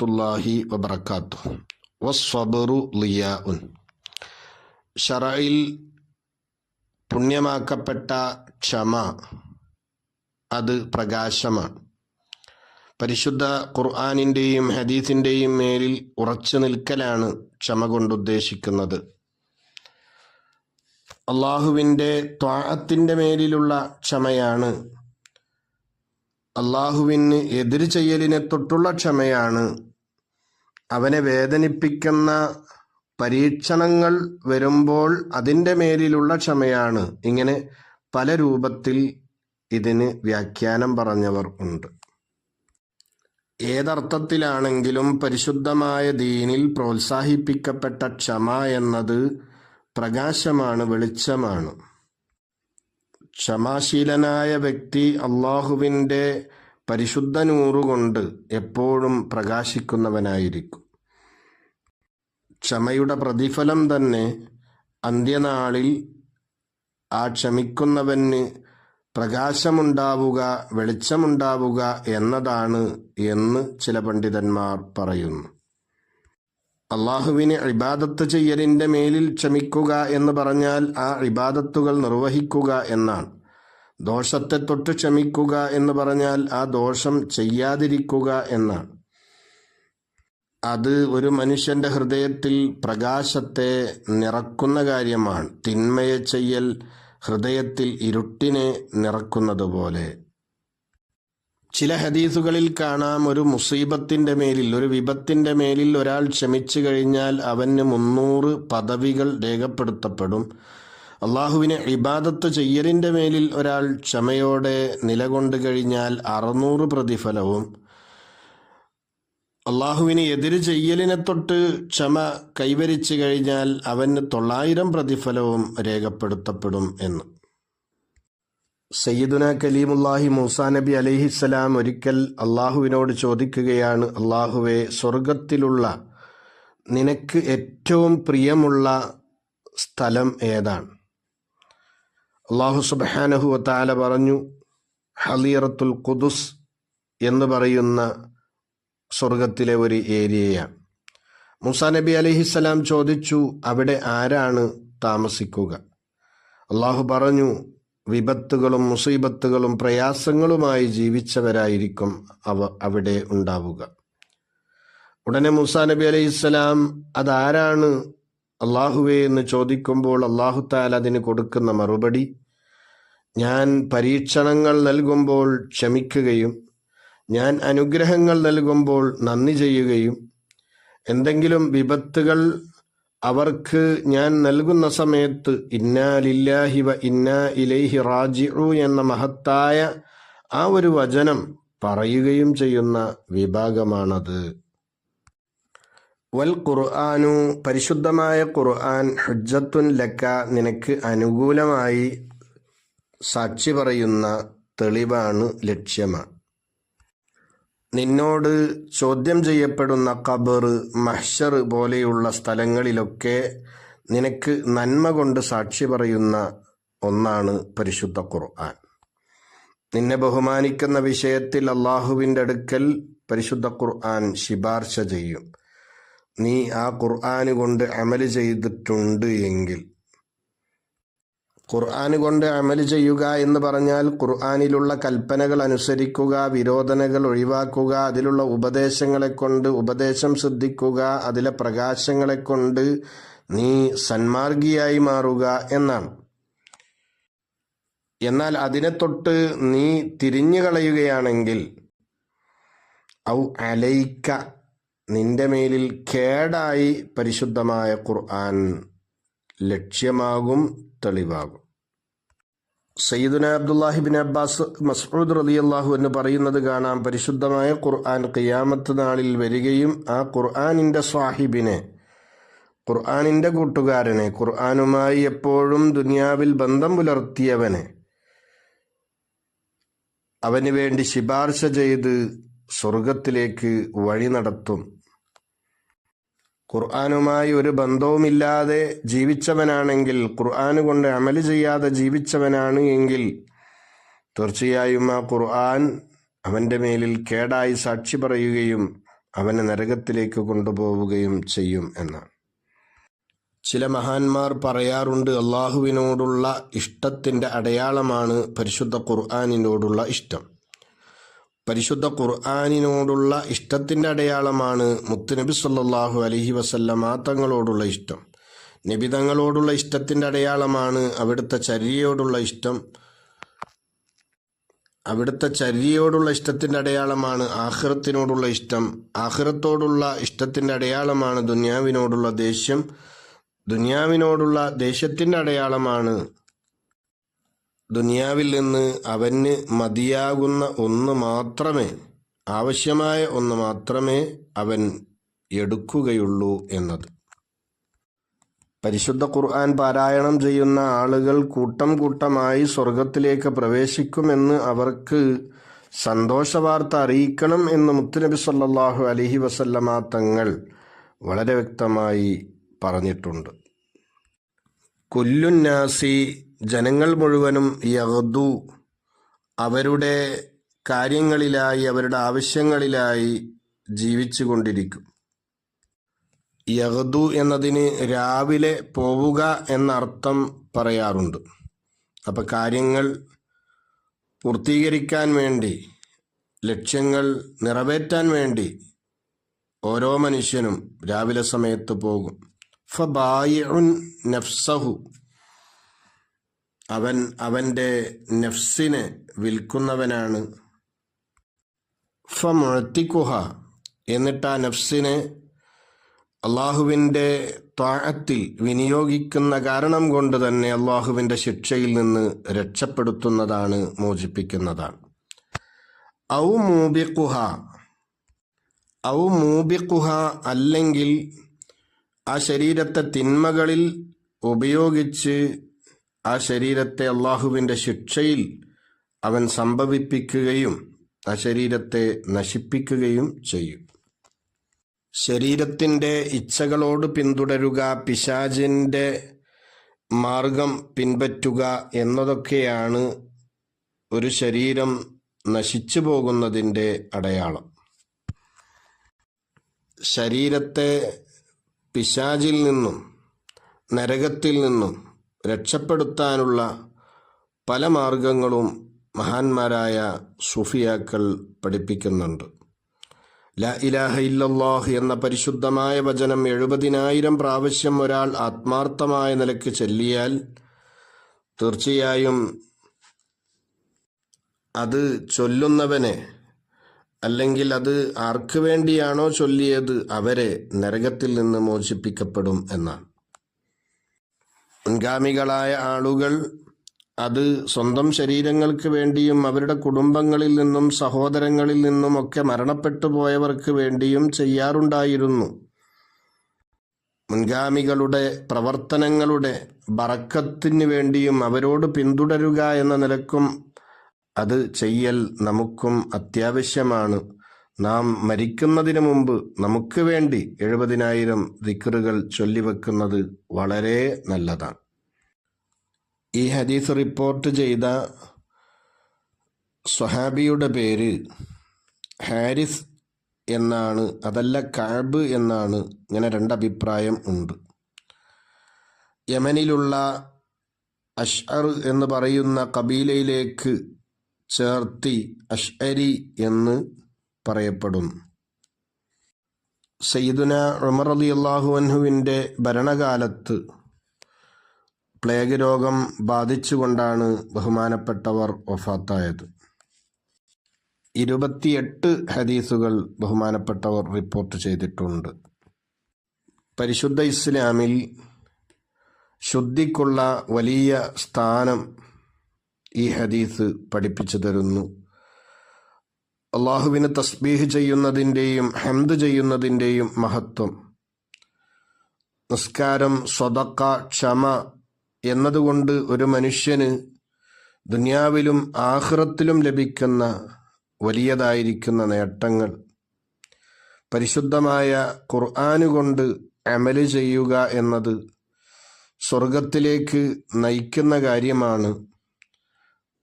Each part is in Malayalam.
വറഹ്മത്തുള്ളാഹി വബറകാതുഹു. വസ്സബ്റു ളിയാഉൻ. ശറഇൽ പുണ്യമാക്കപ്പെട്ട ക്ഷമ അത് പ്രകാശമാണ്. പരിശുദ്ധ ഖുർആനിൻ്റെയും ഹദീസിൻ്റെയും മേലിൽ ഉറച്ചു നിൽക്കലാണ് ക്ഷമ കൊണ്ട് ഉദ്ദേശിക്കുന്നത്. അള്ളാഹുവിൻ്റെ ത്വാഅത്തിൻ്റെ മേലിലുള്ള ക്ഷമയാണ്. അള്ളാഹുവിന് എതിര് ചെയ്യലിനെ തൊട്ടുള്ള ക്ഷമയാണ്. അവനെ വേദനിപ്പിക്കുന്ന പരീക്ഷണങ്ങൾ വരുമ്പോൾ അതിൻ്റെ മേലിലുള്ള ക്ഷമയാണ്. ഇങ്ങനെ പല രൂപത്തിൽ ഇതിന് വ്യാഖ്യാനം പറഞ്ഞവർ ഉണ്ട്. ഏതർത്ഥത്തിലാണെങ്കിലും പരിശുദ്ധമായ ദീനിൽ പ്രോത്സാഹിപ്പിക്കപ്പെട്ട ക്ഷമ എന്നത് പ്രകാശമാണ്, വെളിച്ചമാണ്. ക്ഷമാശീലനായ വ്യക്തി അള്ളാഹുവിൻ്റെ പരിശുദ്ധ നൂറുകൊണ്ട് എപ്പോഴും പ്രകാശിക്കുന്നവനായിരിക്കും. ക്ഷമയുടെ പ്രതിഫലം തന്നെ അന്ത്യനാളിൽ ആ ക്ഷമിക്കുന്നവന് പ്രകാശമുണ്ടാവുക, വെളിച്ചമുണ്ടാവുക എന്നതാണ് എന്ന് ചില പണ്ഡിതന്മാർ പറയുന്നു. അള്ളാഹുവിന് ഇബാദത്ത് ചെയ്യലിൻ്റെ മേലിൽ ക്ഷമിക്കുക എന്ന് പറഞ്ഞാൽ ആ ഇബാദത്തുകൾ നിർവഹിക്കുക എന്നാണ്. ദോഷത്തെ തൊട്ട് ക്ഷമിക്കുക എന്ന് പറഞ്ഞാൽ ആ ദോഷം ചെയ്യാതിരിക്കുക എന്നാണ്. അത് ഒരു മനുഷ്യൻ്റെ ഹൃദയത്തിൽ പ്രകാശത്തെ നിറക്കുന്ന കാര്യമാണ്. തിന്മയെ ചെയ്യൽ ഹൃദയത്തിൽ ഇരുട്ടിനെ നിറക്കുന്നത് പോലെ. ചില ഹദീസുകളിൽ കാണാം, ഒരു മുസീബത്തിൻ്റെ മേലിൽ, ഒരു വിപത്തിൻ്റെ മേലിൽ ഒരാൾ ക്ഷമിച്ചു കഴിഞ്ഞാൽ അവന് 300 പദവികൾ രേഖപ്പെടുത്തപ്പെടും. അള്ളാഹുവിനെ ഇബാദത്ത് ചെയ്യലിൻ്റെ മേലിൽ ഒരാൾ ക്ഷമയോടെ നിലകൊണ്ട് കഴിഞ്ഞാൽ 600 പ്രതിഫലവും, അള്ളാഹുവിന് എതിര് ചെയ്യലിനെ തൊട്ട് ക്ഷമ കൈവരിച്ചു കഴിഞ്ഞാൽ അവന് 900 പ്രതിഫലവും രേഖപ്പെടുത്തപ്പെടും എന്ന്. സയ്യിദുന കലീമുല്ലാഹി മൂസാ നബി അലൈഹിസ്സലാം ഒരിക്കൽ അള്ളാഹുവിനോട് ചോദിക്കുകയാണ്, അള്ളാഹുവേ, സ്വർഗത്തിലുള്ള നിനക്ക് ഏറ്റവും പ്രിയമുള്ള സ്ഥലം ഏതാണ്? അള്ളാഹു സുബ്ഹാനഹു വ തആല പറഞ്ഞു, ഹലീറത്തുൽ ഖുദുസ് എന്ന് പറയുന്ന സ്വർഗത്തിലെ ഒരു ഏരിയയാണ്. മൂസാ നബി അലൈഹിസ്സലാം ചോദിച്ചു, അവിടെ ആരാണ് താമസിക്കുക? അള്ളാഹു പറഞ്ഞു, വിപത്തുകളും മുസീബത്തുകളും പ്രയാസങ്ങളുമായി ജീവിച്ചവരായിരിക്കും അവിടെ ഉണ്ടാവുക. ഉടനെ മൂസാ നബി അലൈഹിസ്സലാം അതാരാണ് അള്ളാഹുവേ എന്ന് ചോദിക്കുമ്പോൾ അള്ളാഹു തആല അതിന് കൊടുക്കുന്ന മറുപടി, ഞാൻ പരീക്ഷണങ്ങൾ നൽകുമ്പോൾ ക്ഷമിക്കുകയും ഞാൻ അനുഗ്രഹങ്ങൾ നൽകുമ്പോൾ നന്ദി ചെയ്യുകയും എന്തെങ്കിലും വിപത്തുകൾ അവർക്ക് ഞാൻ നൽകുന്ന സമയത്ത് ഇന്നാ ലില്ലാഹി വ ഇന്നാ ഇലൈഹി റാജിഊൻ എന്ന മഹത്തായ ആ ഒരു വചനം പറയുകയും ചെയ്യുന്ന വിഭാഗമാണത്. വൽ ഖുർആനു, പരിശുദ്ധമായ ഖുർആൻ, ഹുജ്ജത്തുൻ ലക, നിനക്ക് അനുകൂലമായി സാക്ഷി പറയുന്ന തെളിവാണ്, ലക്ഷ്യമാണ്. നിന്നോട് ചോദ്യം ചെയ്യപ്പെടുന്ന ഖബർ, മഹ്ശർ പോലെയുള്ള സ്ഥലങ്ങളിലൊക്കെ നിനക്ക് നന്മ കൊണ്ട് സാക്ഷി പറയുന്ന ഒന്നാണ് പരിശുദ്ധ ഖുർആൻ. നിന്നെ ബഹുമാനിക്കുന്ന വിഷയത്തിൽ അള്ളാഹുവിൻ്റെ അടുക്കൽ പരിശുദ്ധ ഖുർആൻ ശിപാർശ ചെയ്യും. നീ ആ ഖുർആൻ കൊണ്ട് അമല് ചെയ്തിട്ടുണ്ട് എങ്കിൽ. ഖുർആൻ കൊണ്ട് അമല് ചെയ്യുക എന്ന് പറഞ്ഞാൽ ഖുർആനിലുള്ള കൽപ്പനകൾ അനുസരിക്കുക, വിരോധനകൾ ഒഴിവാക്കുക, അതിലുള്ള ഉപദേശങ്ങളെ കൊണ്ട് ഉപദേശം ശ്രദ്ധിക്കുക, അതിലെ പ്രകാശങ്ങളെ കൊണ്ട് നീ സന്മാർഗിയായി മാറുക എന്നാണ്. എന്നാൽ അതിനെ തൊട്ട് നീ തിരിഞ്ഞു കളയുകയാണെങ്കിൽ ഔ അലൈക്ക, നിന്റെ മേലിൽ കേടായി പരിശുദ്ധമായ ഖുർആൻ ലക്ഷ്യമാകും, തെളിവാകും. സയ്യിദുന അബ്ദുല്ലാഹിബിൻ അബ്ബാസ് മസ്ഊദ് റളിയല്ലാഹു അൻഹു പറയുന്നത് കാണാം, പരിശുദ്ധമായ ഖുർആൻ ഖിയാമത്ത് നാളിൽ വരികയും ആ ഖുർആനിൻ്റെ സ്വാഹിബിനെ, ഖുർആനിൻ്റെ കൂട്ടുകാരനെ, ഖുർആനുമായി എപ്പോഴും ദുനിയാവിൽ ബന്ധം പുലർത്തിയവനെ അവന് വേണ്ടി ശിപാർശ ചെയ്ത് സ്വർഗത്തിലേക്ക് വഴി നടത്തും. ഖുർആനുമായി ഒരു ബന്ധവുമില്ലാതെ ജീവിച്ചവനാണെങ്കിൽ, ഖുർആൻ കൊണ്ട് അമല് ചെയ്യാതെ ജീവിച്ചവനാണ് എങ്കിൽ തീർച്ചയായും ആ ഖുർആൻ അവൻ്റെ മേലിൽ കേടായി സാക്ഷി പറയുകയും അവനെ നരകത്തിലേക്ക് കൊണ്ടുപോവുകയും ചെയ്യും എന്നാണ്. ചില മഹാന്മാർ പറയാറുണ്ട്, അള്ളാഹുവിനോടുള്ള ഇഷ്ടത്തിൻ്റെ അടയാളമാണ് പരിശുദ്ധ ഖുർആനിനോടുള്ള ഇഷ്ടം. പരിശുദ്ധ ഖുർആനിനോടുള്ള ഇഷ്ടത്തിൻ്റെ അടയാളമാണ് മുത്തുനബി സല്ലല്ലാഹു അലൈഹി വസല്ലമ തങ്ങളോടുള്ള ഇഷ്ടം. നബി തങ്ങളോടുള്ള ഇഷ്ടത്തിൻ്റെ അടയാളമാണ് അവിടുത്തെ ചര്യയോടുള്ള ഇഷ്ടം. അവിടുത്തെ ചര്യയോടുള്ള ഇഷ്ടത്തിൻ്റെ അടയാളമാണ് ആഖിറത്തിനോടുള്ള ഇഷ്ടം. ആഖിറത്തോടുള്ള ഇഷ്ടത്തിൻ്റെ അടയാളമാണ് ദുനിയാവിനോടുള്ള ദേഷ്യം. ദുനിയാവിനോടുള്ള ദേഷ്യത്തിൻ്റെ അടയാളമാണ് ദുനിയാവിൽ നിന്ന് അവന് മതിയാകുന്ന ഒന്ന് മാത്രമേ, ആവശ്യമായ ഒന്ന് മാത്രമേ അവൻ എടുക്കുകയുള്ളൂ എന്നത്. പരിശുദ്ധ ഖുർആൻ പാരായണം ചെയ്യുന്ന ആളുകൾ കൂട്ടം കൂട്ടമായി സ്വർഗത്തിലേക്ക് പ്രവേശിക്കുമെന്ന് അവർക്ക് സന്തോഷവാർത്ത അറിയിക്കണം എന്ന് മുത്തുനബി സല്ലല്ലാഹു അലൈഹി വസല്ലമ തങ്ങൾ വളരെ വ്യക്തമായി പറഞ്ഞിട്ടുണ്ട്. കുല്ലുന്നാസി, ജനങ്ങൾ മുഴുവനും യഗ്ദു, അവരുടെ കാര്യങ്ങളിലായി അവരുടെ ആവശ്യങ്ങളിലായി ജീവിച്ചു കൊണ്ടിരിക്കും. യഗ്ദു എന്നതിന് രാവിലെ പോവുക എന്നർത്ഥം പറയാറുണ്ട്. അപ്പം കാര്യങ്ങൾ പൂർത്തീകരിക്കാൻ വേണ്ടി, ലക്ഷ്യങ്ങൾ നിറവേറ്റാൻ വേണ്ടി ഓരോ മനുഷ്യനും രാവിലെ സമയത്ത് പോകും. ഫബായിഉൻ നഫ്സഹു, അവൻ അവൻ്റെ നഫ്സിനെ വിൽക്കുന്നവനാണ്. ഫമുഅ്തിഖുഹ, എന്നിട്ട് ആ നഫ്സിനെ അള്ളാഹുവിൻ്റെ ത്വാഅത്തിൽ വിനിയോഗിക്കുന്ന കാരണം കൊണ്ട് തന്നെ അള്ളാഹുവിൻ്റെ ശിക്ഷയിൽ നിന്ന് രക്ഷപ്പെടുത്തുന്നതാണ്, മോചിപ്പിക്കുന്നതാണ്. ഔ മൂബിഖുഹ, അല്ലെങ്കിൽ ആ ശരീരത്തെ തിന്മകളിൽ ഉപയോഗിച്ച് ആ ശരീരത്തെ അള്ളാഹുവിൻ്റെ ശിക്ഷയിൽ അവൻ സംഭവിപ്പിക്കുകയും ആ ശരീരത്തെ നശിപ്പിക്കുകയും ചെയ്യും. ശരീരത്തിൻ്റെ ഇച്ഛകളോട് പിന്തുടരുക, പിശാചിൻ്റെ മാർഗം പിൻപറ്റുക എന്നതൊക്കെയാണ് ഒരു ശരീരം നശിച്ചു പോകുന്നതിൻ്റെ അടയാളം. ശരീരത്തെ പിശാചിൽ നിന്നും നരകത്തിൽ നിന്നും രക്ഷപ്പെടുത്താനുള്ള പല മാർഗങ്ങളും മഹാന്മാരായ സൂഫിയാക്കൾ പഠിപ്പിക്കുന്നുണ്ട്. ലാ ഇലാഹ ഇല്ലല്ലാഹ് എന്ന പരിശുദ്ധമായ വചനം 70,000 പ്രാവശ്യം ഒരാൾ ആത്മാർത്ഥമായ നിലയ്ക്ക് ചൊല്ലിയാൽ തീർച്ചയായും അത് ചൊല്ലുന്നവനെ, അല്ലെങ്കിൽ അത് ആർക്ക് വേണ്ടിയാണോ ചൊല്ലിയത് അവരെ നരകത്തിൽ നിന്ന് മോചിപ്പിക്കപ്പെടും എന്നാണ്. മുൻഗാമികളായ ആളുകൾ അത് സ്വന്തം ശരീരങ്ങൾക്ക് വേണ്ടിയും അവരുടെ കുടുംബങ്ങളിൽ നിന്നും സഹോദരങ്ങളിൽ നിന്നും ഒക്കെ മരണപ്പെട്ടു പോയവർക്ക് വേണ്ടിയും ചെയ്യാറുണ്ടായിരുന്നു. മുൻഗാമികളുടെ പ്രവർത്തനങ്ങളുടെ ബറക്കത്തിന് വേണ്ടിയും അവരോട് പിന്തുടരുക എന്ന നിലക്കും അത് ചെയ്യൽ നമുക്കും അത്യാവശ്യമാണ്. നാം മരിക്കുന്നതിന് മുമ്പ് നമുക്ക് വേണ്ടി 70,000 ദിക്റുകൾ ചൊല്ലിവെക്കുന്നത് വളരെ നല്ലതാണ്. ഈ ഹദീസ് റിപ്പോർട്ട് ചെയ്ത സ്വഹാബിയുടെ പേര് ഹാരിസ് എന്നാണ്, അതല്ല കഅബ് എന്നാണ്. ഇങ്ങനെ 2 അഭിപ്രായം ഉണ്ട്. യമനിലുള്ള അഷ്അർ എന്ന് പറയുന്ന കബീലയിലേക്ക് ചേർത്തി അഷ്അരി എന്ന് പറയപ്പെടുന്നു. സയ്യിദുന ഉമർ റളിയല്ലാഹു അൻഹുവിൻ്റെ ഭരണകാലത്ത് പ്ലേഗ് രോഗം ബാധിച്ചുകൊണ്ടാണ് ബഹുമാനപ്പെട്ടവർ വഫാത്തായത്. 28 ഹദീസുകൾ ബഹുമാനപ്പെട്ടവർ റിപ്പോർട്ട് ചെയ്തിട്ടുണ്ട്. പരിശുദ്ധ ഇസ്ലാമിൽ ശുദ്ധിക്കുള്ള വലിയ സ്ഥാനം ഈ ഹദീസ് പഠിപ്പിച്ചു തരുന്നു. അള്ളാഹുവിന് തസ്ബീഹ് ചെയ്യുന്നതിൻ്റെയും ഹംദ് ചെയ്യുന്നതിൻ്റെയും മഹത്വം, നിസ്കാരം, സ്വതക്ക, ക്ഷമ എന്നതുകൊണ്ട് ഒരു മനുഷ്യന് ദുനിയാവിലും ആഖിറത്തിലും ലഭിക്കുന്ന വലിയതായിരിക്കുന്ന നേട്ടങ്ങൾ, പരിശുദ്ധമായ ഖുർആന് കൊണ്ട് അമല് ചെയ്യുക എന്നത് സ്വർഗത്തിലേക്ക് നയിക്കുന്ന കാര്യമാണ്.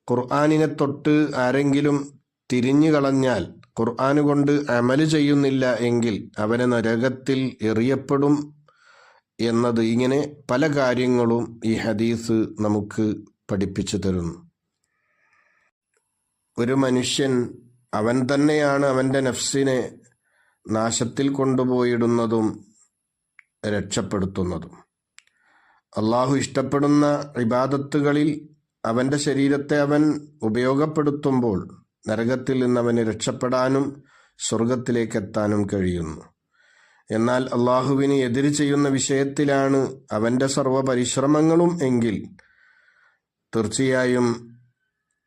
ഖുർആനിനെ തൊട്ട് ആരെങ്കിലും തിരിഞ്ഞു കളഞ്ഞാൽ, ഖുർആൻ കൊണ്ട് അമല് ചെയ്യുന്നില്ല എങ്കിൽ അവനെ നരകത്തിൽ എറിയപ്പെടും എന്നത്, ഇങ്ങനെ പല കാര്യങ്ങളും ഈ ഹദീസ് നമുക്ക് പഠിപ്പിച്ചു തരുന്നു. ഒരു മനുഷ്യൻ അവൻ തന്നെയാണ് അവൻ്റെ നഫ്സിനെ നാശത്തിൽ കൊണ്ടുപോയിടുന്നതും രക്ഷപ്പെടുത്തുന്നതും. അള്ളാഹു ഇഷ്ടപ്പെടുന്ന ഇബാദത്തുകളിൽ അവൻ്റെ ശരീരത്തെ അവൻ ഉപയോഗപ്പെടുത്തുമ്പോൾ നരകത്തിൽ നിന്ന് അവന് രക്ഷപ്പെടാനും സ്വർഗത്തിലേക്ക് എത്താനും കഴിയുന്നു. എന്നാൽ അള്ളാഹുവിന് എതിര് ചെയ്യുന്ന വിഷയത്തിലാണ് അവൻ്റെ സർവ്വ പരിശ്രമങ്ങളും എങ്കിൽ തീർച്ചയായും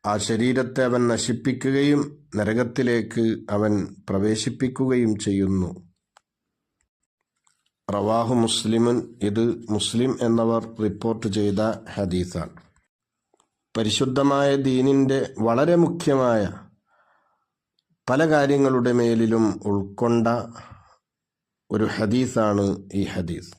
ആ ശരീരത്തെ അവൻ നശിപ്പിക്കുകയും നരകത്തിലേക്ക് അവൻ പ്രവേശിപ്പിക്കുകയും ചെയ്യുന്നു. റവാഹു മുസ്ലിമുൻ, ഇത് മുസ്ലിം എന്നവർ റിപ്പോർട്ട് ചെയ്ത ഹദീസാണ്. പരിശുദ്ധമായ ദീനിൻ്റെ വളരെ മുഖ്യമായ പല കാര്യങ്ങളുടെ മേലിലും ഉൾക്കൊണ്ട ഒരു ഹദീസാണ് ഈ ഹദീസ്.